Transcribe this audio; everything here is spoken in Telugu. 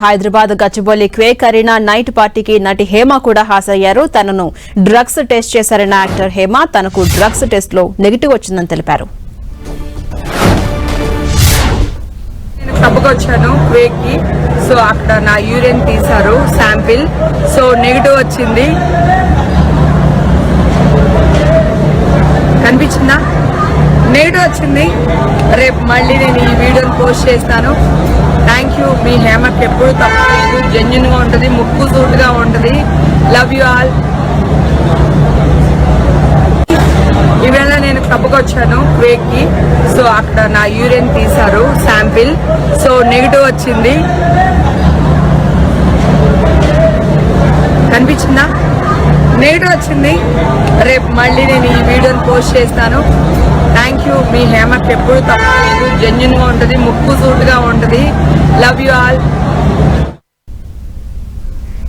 Hyderabad Gachibowli Quake Arena night పార్టీకి నటి హేమ కూడా హాజరయ్యారు. తనను డ్రగ్స్ టెస్ట్ చేశారన్న యాక్టర్ హేమ తనకు డ్రగ్స్ టెస్ట్ లో నెగిటివ్ వచ్చిందని తెలిపారు. వచ్చాను క్వేక్ కి. సో అక్కడ నా యూరిన్ తీశారు శాంపిల్. సో నెగిటివ్ వచ్చింది. కనిపించిందా? నెగిటివ్ వచ్చింది. రేపు మళ్ళీ నేను ఈ వీడియోని పోస్ట్ చేస్తాను. Thank you. మీ హేమకి ఎప్పుడు తప్పలేదు. జెన్యున్ గా ఉంటుంది, ముక్కు సూటుగా ఉంటుంది. Love you all. ఈవేళ నేను క్లబ్కి వచ్చాను క్వేక్ కి. సో అక్కడ నా యూరిన్ తీశారు శాంపిల్. సో నెగిటివ్ వచ్చింది. కనిపించిందా? నెగిటివ్ వచ్చింది. రేపు మళ్ళీ నేను ఈ వీడియోని పోస్ట్ చేస్తాను. Thank you. మీ హేమకి ఎప్పుడు తప్పలేదు. జెన్యున్ గా ఉంటుంది, ముక్కు సూటుగా ఉంటుంది. Love you all.